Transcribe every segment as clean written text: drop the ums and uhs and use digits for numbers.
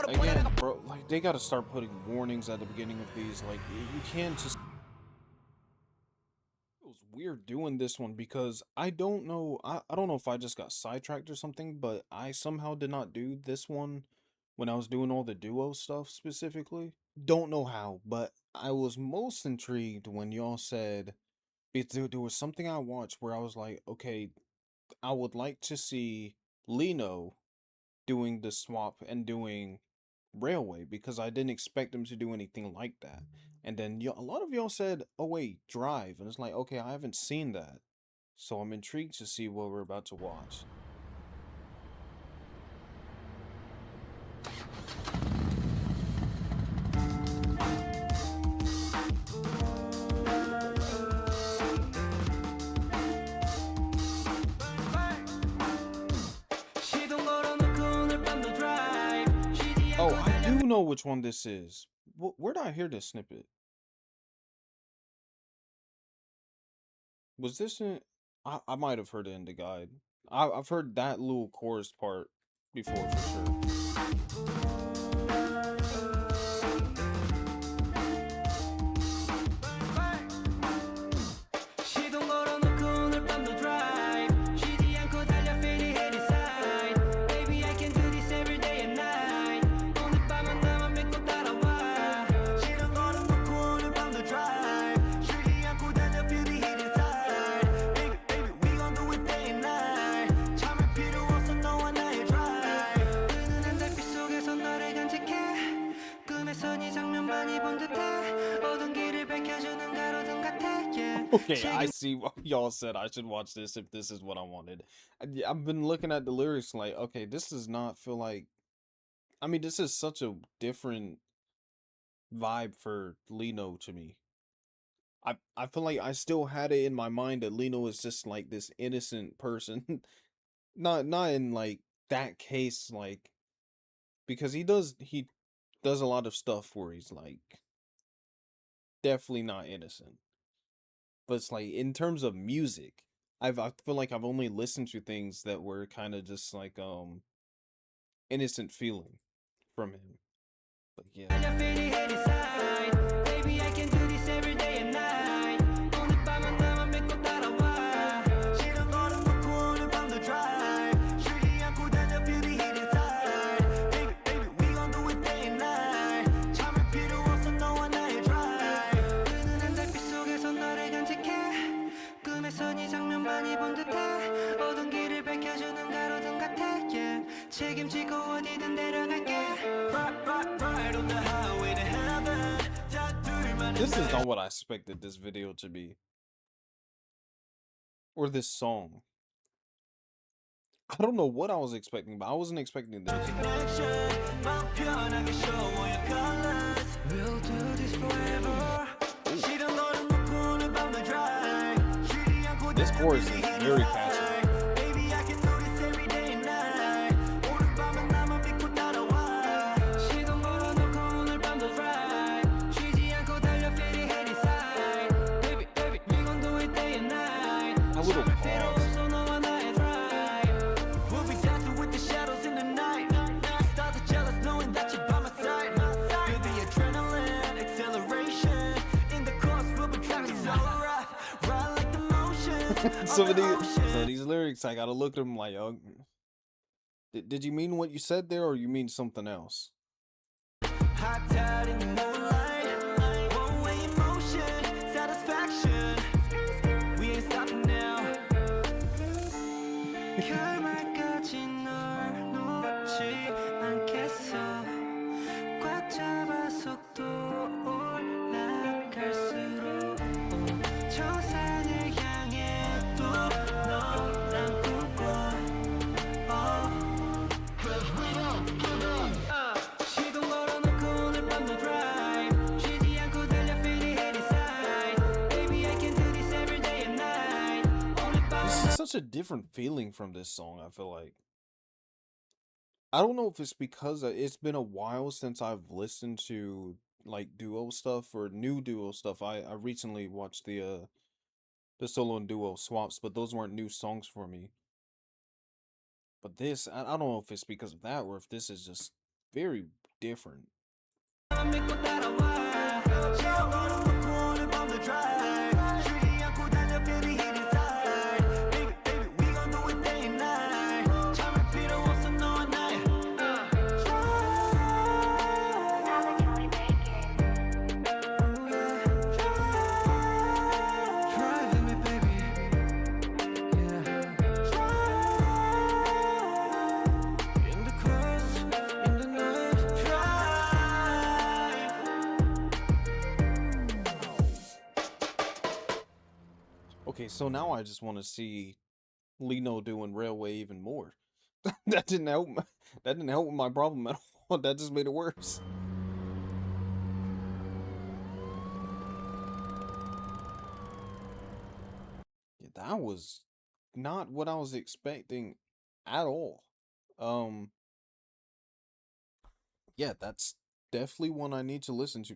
Again, bro, like, they gotta start putting warnings at the beginning of these. Like, you can't just... It was weird doing this one because I don't know, I don't know if I just got sidetracked or something, but I somehow did not do this one when I was doing all the duo stuff specifically. Don't know how, but I was most intrigued when y'all said there was something I watched where I was like, okay, I would like to see Lino doing the swap and doing Railway because I didn't expect him to do anything like that. And then a lot of y'all said, "Oh wait, Drive," and it's like, okay, I haven't seen that, so I'm intrigued to see what we're about to watch. Oh, I do know which one this is. Where did I hear this snippet? Was this in... I might have heard it in the guide. I've heard that little chorus part before for sure. Okay, I see what y'all said. I should watch this if this is what I wanted. I've been looking at the lyrics like, okay, this does not feel like... I mean, this is such a different vibe for Lino to me. I feel like I still had it in my mind that Lino is just like this innocent person. Not in like that case, like, because he does a lot of stuff where he's like definitely not innocent. But it's like in terms of music, I feel like I've only listened to things that were kind of just like innocent feeling from him. But yeah. This is not what I expected this video to be. Or this song. I don't know what I was expecting, but I wasn't expecting this. This chorus is very catchy. A little pause. Some of these lyrics, I gotta look at them like, oh, did you mean what you said there, or you mean something else? Such a different feeling from this song, I feel like. I don't know if it's because it's been a while since I've listened to like duo stuff or new duo stuff. I recently watched the solo and duo swaps, but those weren't new songs for me. But this, I don't know if it's because of that or if this is just very different. Okay, so now I just want to see Lino doing Railway even more. That didn't help. That didn't help with my problem at all. That just made it worse. Yeah, that was not what I was expecting at all. Yeah, that's definitely one I need to listen to.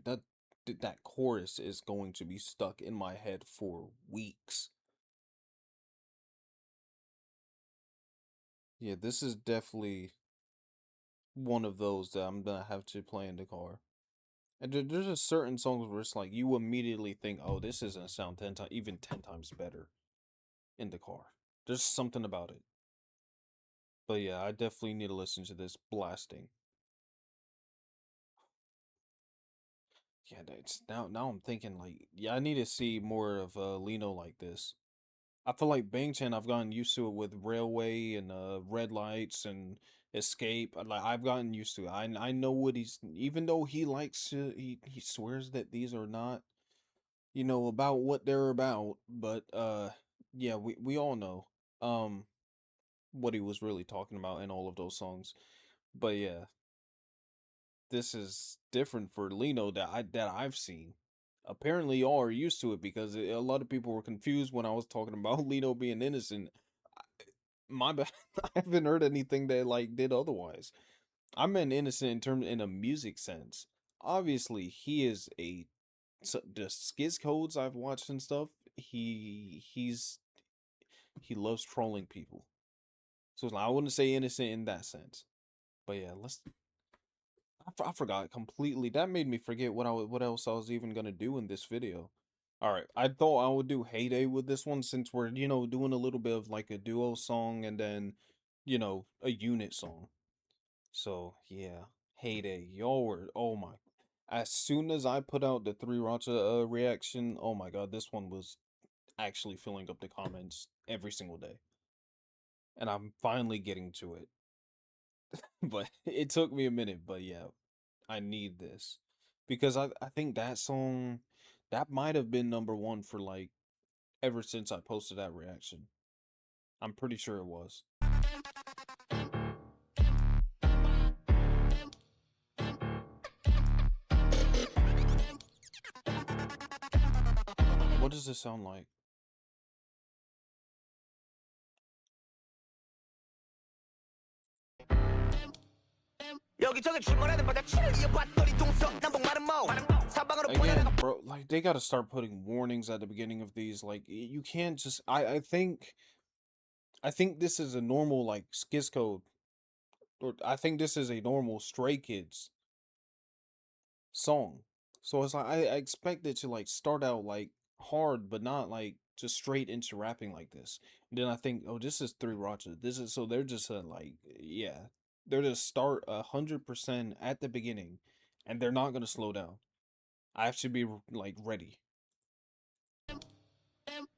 That chorus is going to be stuck in my head for weeks. Yeah, this is definitely one of those that I'm gonna have to play in the car. And there's just certain songs where it's like you immediately think, "Oh, this is gonna sound 10 times, even 10 times better in the car." There's something about it. But yeah, I definitely need to listen to this blasting. Yeah, that's now I'm thinking like, yeah, I need to see more of Lino like this. I feel like Bangchan, I've gotten used to it with Railway and Red Lights and Escape. Like I've gotten used to it. I know what he's, even though he likes to, he swears that these are not, you know, about what they're about, but yeah, we all know what he was really talking about in all of those songs. But yeah, this is different for Lino that I've seen. Apparently, y'all are used to it because a lot of people were confused when I was talking about Lino being innocent. My bad. I haven't heard anything that like did otherwise. I meant innocent in a music sense. Obviously, he is a the skiz codes I've watched and stuff. He loves trolling people. So it's like, I wouldn't say innocent in that sense. But yeah, I forgot completely. That made me forget what else I was even gonna do in this video. All right, I thought I would do Heyday with this one since we're, you know, doing a little bit of like a duo song and then, you know, a unit song. So yeah, Heyday, y'all were, oh my. As soon as I put out the 3 Racha reaction, oh my god, this one was actually filling up the comments every single day. And I'm finally getting to it. But it took me a minute, but yeah, I need this. Because I think that song, that might have been #1 for like ever since I posted that reaction. I'm pretty sure it was. What does this sound like? Again, bro, like they gotta start putting warnings at the beginning of these. Like you can't just. I think this is a normal like skiz code, or I think this is a normal Stray Kids song. So it's like I expect it to like start out like hard, but not like just straight into rapping like this. And then I think, oh, this is 3 Racha. This is so they're just like, yeah, they're just start 100% at the beginning, and they're not gonna slow down. I have to be like ready.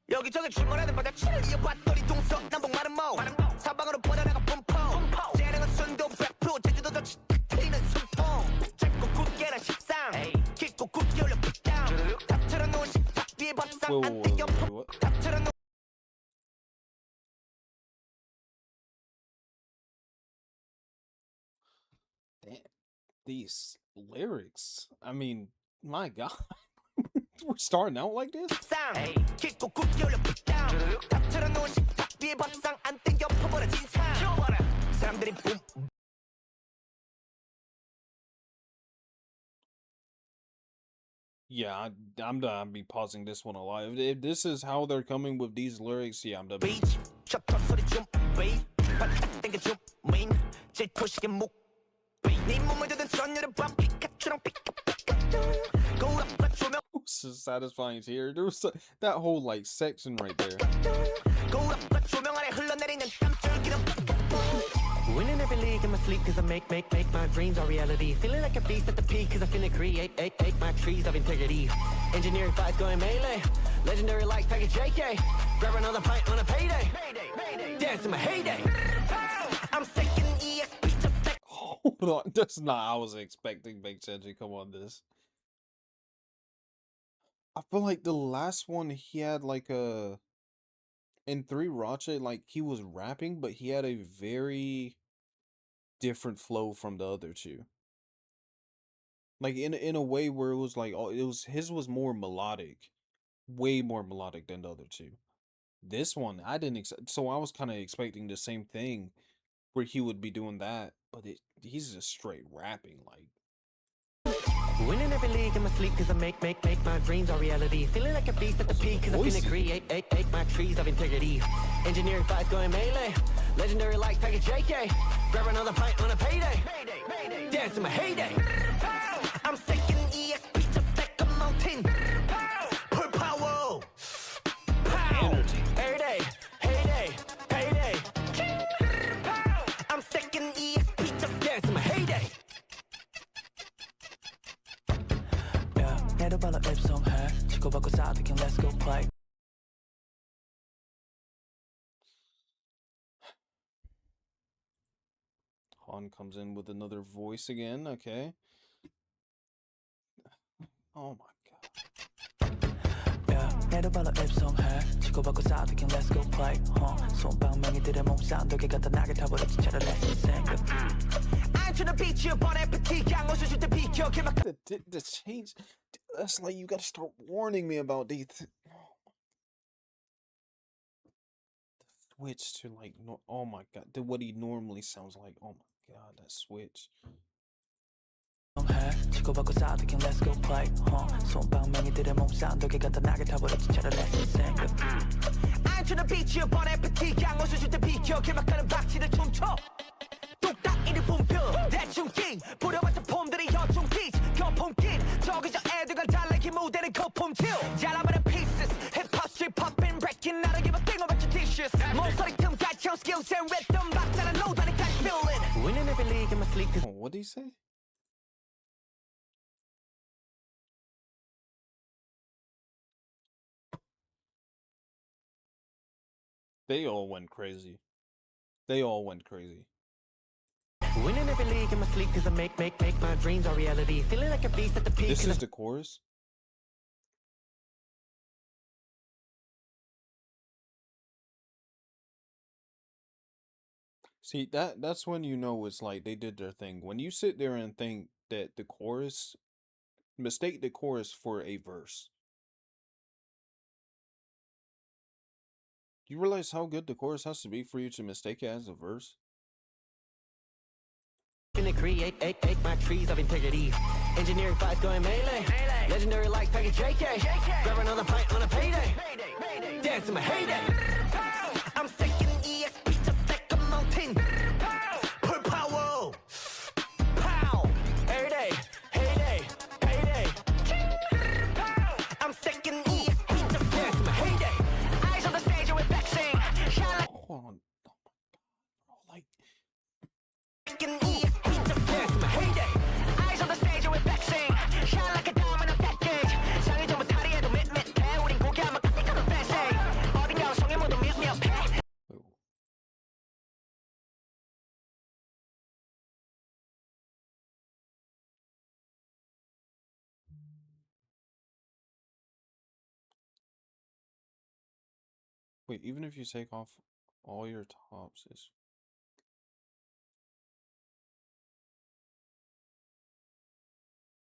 여기저기 출몰하는 바다 치를 이어봤더니 동서 남북 마른 모 사방으로 뻗어나가 뿜펑 재능은 순도 100% 제주도 저 트이는 숨통 짧고 굵게란 식상 깊고 굵게 올려 픽다운 다 틀어놓은 식탁 위에 밥상 안 땡겨 다 틀어놓은 Damn, these lyrics. I mean, my God. We're starting out like this? Yeah, I'm done. Be pausing this one a lot. If this is how they're coming with these lyrics, yeah, I'm done. So satisfying to hear. There was that whole like section right there. Winning every league in my sleep cause I make my dreams a reality. Feeling like a beast at the peak cause I finna create my trees of integrity. Engineering fights going melee. Legendary like package JK. Grab another pint on a payday. Dance in my heyday. I'm sticking ESP to Hold on, that's not I was expecting Big Chenji come on this. I feel like the last one he had like a in 3 Racha, like he was rapping, but he had a very different flow from the other two. Like in a way where it was like it was his was more melodic, way more melodic than the other two. This one I didn't so I was kind of expecting the same thing where he would be doing that, but he's just straight rapping like. Winning every league in my sleep cause I make my dreams a reality. Feeling like a beast at the peak cause I finna create my trees of integrity. Engineering fights going melee. Legendary like package JK. Grab another pint on a payday. Dance in my heyday. I'm sticking ESP to stack a mountain. Pull power. Pow. Every day. Heyday. Payday. I'm sticking ESP to dance in my heyday. 내도 발라 입성해 치고받고 싸우긴 let's go play. Han comes in with another voice again, okay. Oh my god. 내도 발라 입성해 치고받고 싸우긴 let's go play. 손방망이들의 몸싸움도게 갖다 나게 타버렸지 차라리 내 인생. I'm trying to beat you but empathy 양호수 줄때 비켜 The change, that's like you gotta start warning me about these the switch to like oh my god, what he normally sounds like. Oh my god, that switch. 치고받고 싸우긴 let's go play. 손방망이들의 몸싸움도게 갖다 나게 타버렸지 차라리 내 인생. I'm trying to beat you but empathy 양호수 줄때 비켜 길막하는 박치를 춤춰. 똑딱이를 붐벼 대충 낀 부려봤자 폼들이 여중 빛 거품낀 저기저 애들과 달라기 무대는 거품til 잘라버린 pieces 힙합 street poppin' breaking I don't give a thing about your dishes 모서리 틈 갇혀 skills and rhythm 박자는 노다니 catch feeling winning every league in my sleep. What did he say? They all went crazy. They all went crazy. Winning every league in my sleep cause I make my dreams a reality. Feeling like a beast at the peak. This is the chorus. See, that's when you know it's like they did their thing. When you sit there and think that the chorus, mistake the chorus for a verse. You realize how good the chorus has to be for you to mistake it as a verse? Finna create my trees of integrity. Engineering fights going melee. Legendary like package JK. Grab another pint on a payday. Dance in my heyday. I'm sticking ESP to stack a mountain. Pull power. Pow. Every day. Heyday. Payday. I'm sticking ESP to dance in my heyday. Eyes on the stage with vaccine. Hold on. Oh my god. Like. Wait, even if you take off all your tops, it's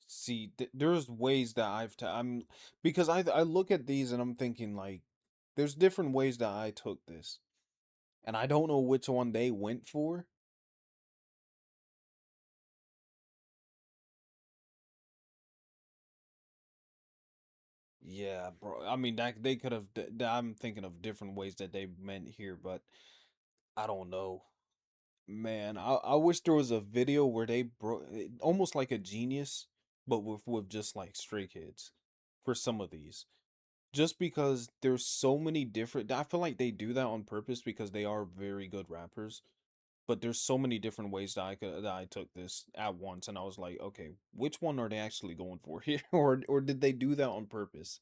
see there's ways that I'm because I look at these and I'm thinking like there's different ways that I took this and I don't know which one they went for. Yeah, bro. I mean that they could have I'm thinking of different ways that they meant here, but I don't know. Man, I wish there was a video where they broke almost like a Genius, but with just like Stray Kids for some of these. Just because there's so many different, I feel like they do that on purpose because they are very good rappers. But there's so many different ways that I took this at once, and I was like, okay, which one are they actually going for here, or did they do that on purpose?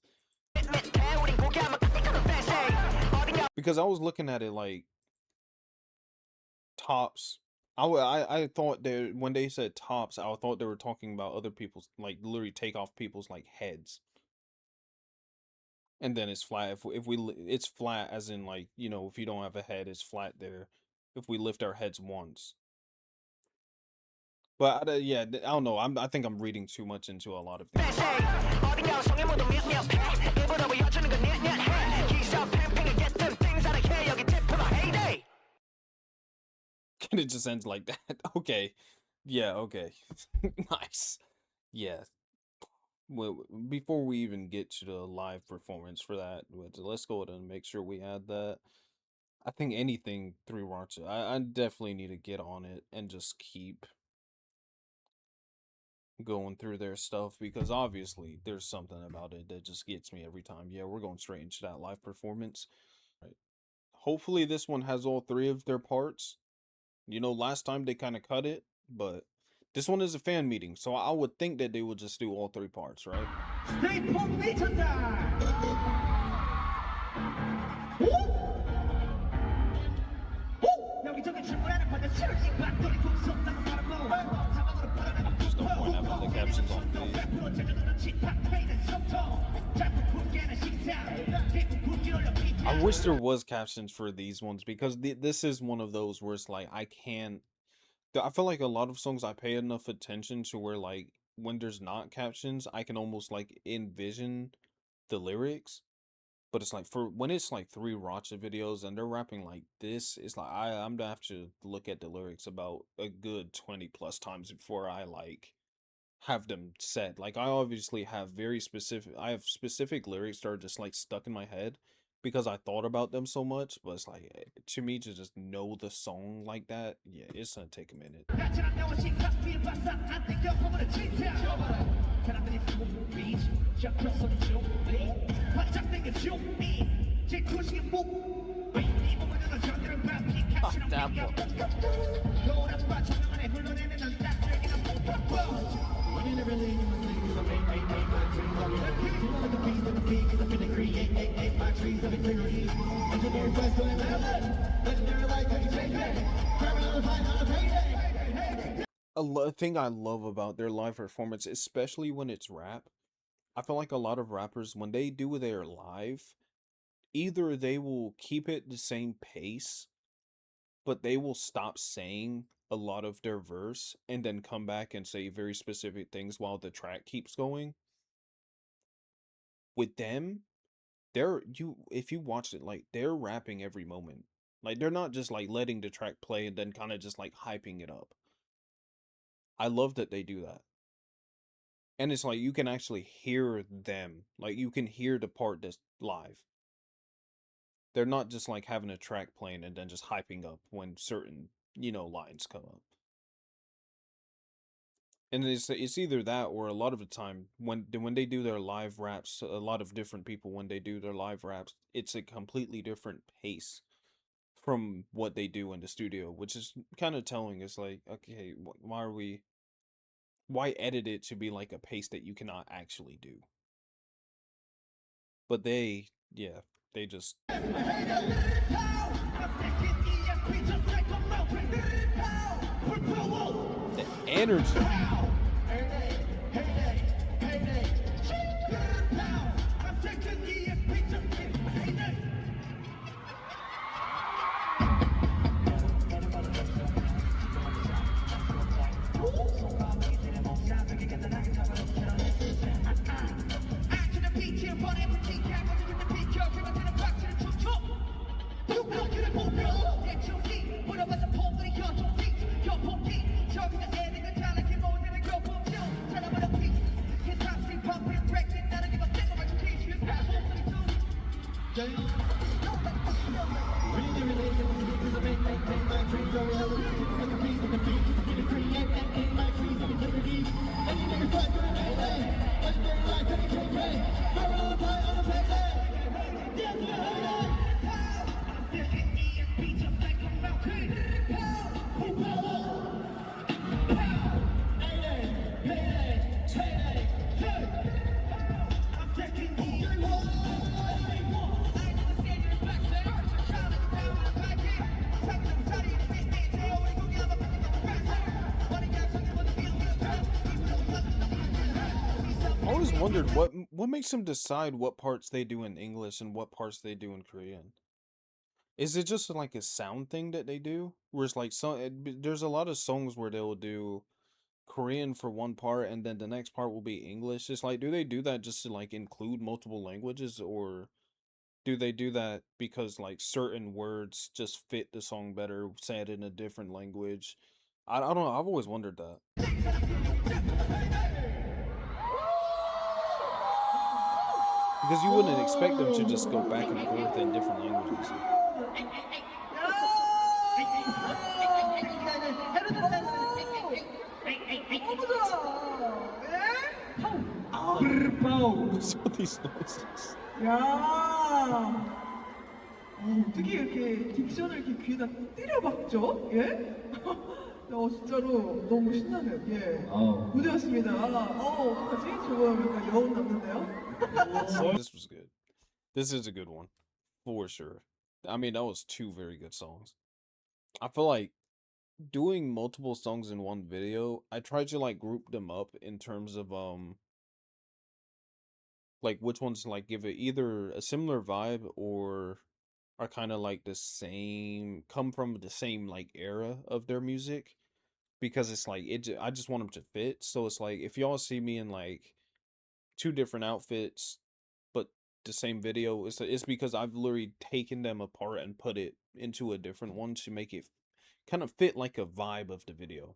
Because I was looking at it like tops. I thought that when they said tops, I thought they were talking about other people's, like literally take off people's like heads, and then it's flat. It's flat as in like, you know, if you don't have a head, it's flat there. If we lift our heads once. But yeah, I don't know. I think I'm reading too much into a lot of these. And it just ends like that. Okay. Yeah, okay. Nice. Yeah. Well, before we even get to the live performance for that, let's go ahead and make sure we add that. I think anything 3 Rocha, I definitely need to get on it and just keep going through their stuff, because obviously there's something about it that just gets me every time. Yeah, we're going straight into that live performance. Right. Hopefully this one has all 3 of their parts. You know, last time they kind of cut it, but this one is a fan meeting, so I would think that they would just do all 3 parts, right? There's no point having the captions on page. I wish there was captions for these ones, because this is one of those where it's like I feel like a lot of songs I pay enough attention to where like when there's not captions, I can almost like envision the lyrics. But it's like for when it's like 3 Rocha videos and they're rapping like this, it's like I'm gonna have to look at the lyrics about a good 20 plus times before I like have them set. Like I obviously have specific lyrics that are just like stuck in my head because I thought about them so much, but it's like to me to just know the song like that, yeah, it's gonna take a minute. A thing I love about their live performance, especially when it's rap, I feel like a lot of rappers, when they do their live, either they will keep it the same pace, but they will stop saying a lot of their verse and then come back and say very specific things while the track keeps going. With them, if you watch it, like they're rapping every moment. Like they're not just like letting the track play and then kind of just like hyping it up. I love that they do that. And it's like you can actually hear them. Like you can hear the part that's live. They're not just like having a track playing and then just hyping up when certain, you know, lines come up. And it's either that, or a lot of the time when they do their live raps, a lot of different people, when they do their live raps, it's a completely different pace from what they do in the studio, which is kind of telling. It's like, okay, why edit it to be like a pace that you cannot actually do? But they just the energy. always wondered what makes them decide what parts they do in English and what parts they do in Korean. Is it just like a sound thing that they do? Where it's like there's a lot of songs where they'll do Korean for one part and then the next part will be English. It's like, do they do that just to like include multiple languages, or do they do that because like certain words just fit the song better said in a different language? I don't know. I've always wondered that. Because you wouldn't expect them to just go back and forth in different languages. What's with these noises? 야, 어떻게 이렇게 딕션을 이렇게 귀에다 때려박죠? 예? 진짜로 너무 신나는 무대였습니다. 어떡하지? 조금 약간 여운 남는데요? This was good. This is a good one, for sure. I mean, that was two very good songs. I feel like doing multiple songs in one video, I tried to like group them up in terms of like which ones like give it either a similar vibe or are kind of like the same, come from the same like era of their music, because it's like I just want them to fit. So it's like if y'all see me in like two different outfits but the same video, it's because I've literally taken them apart and put it into a different one to make it kind of fit like a vibe of the video.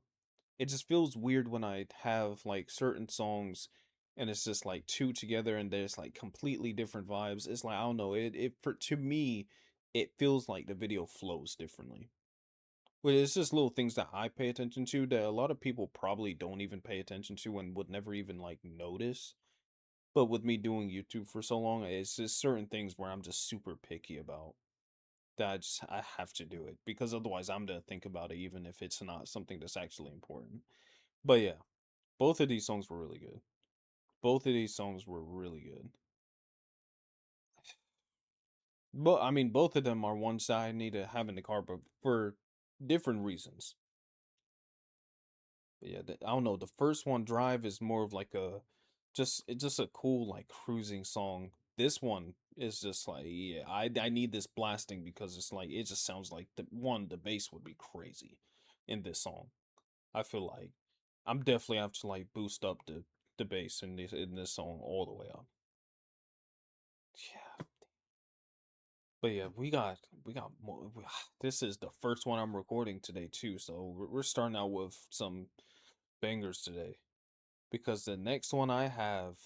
It just feels weird when I have like certain songs and it's just like two together and there's like completely different vibes. It's like, I don't know, it for to me it feels like the video flows differently. But it's just little things that I pay attention to that a lot of people probably don't even pay attention to and would never even like notice. But with me doing YouTube for so long, it's just certain things where I'm just super picky about. That I have to do it because otherwise I'm gonna think about it even if it's not something that's actually important. But yeah, both of these songs were really good. Both of these songs were really good. But I mean, both of them are ones that I need to have in the car, but for different reasons. But yeah, I don't know. The first one, Drive, is more of like it's just a cool like cruising song. This one is just like, yeah, I need this blasting because it's like it just sounds like the bass would be crazy in this song. I feel like I'm definitely have to like boost up the bass in this song all the way up. Yeah. But yeah, we got more. This is the first one I'm recording today too, so we're starting out with some bangers today, because the next one I have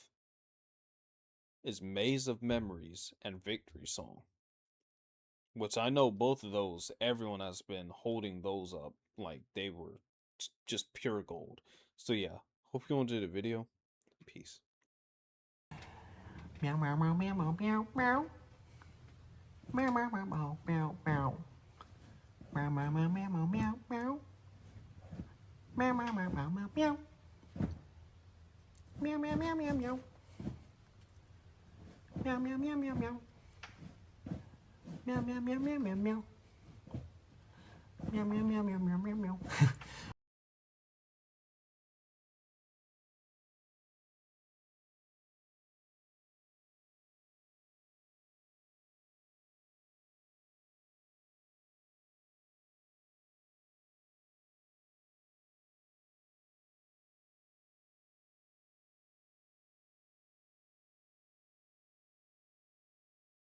is Maze of Memories and Victory Song, which I know both of those, everyone has been holding those up like they were just pure gold. So yeah, hope you enjoyed the video. Peace. Meow meow meow meow meow meow meow. Meow meow meow meow meow meow. Meow meow meow meow meow meow meow. Meow meow meow meow meow meow. Meow meow meow meow meow. Meow meow meow meow meow. Meow meow meow meow meow meow. Meow meow meow meow meow meow meow.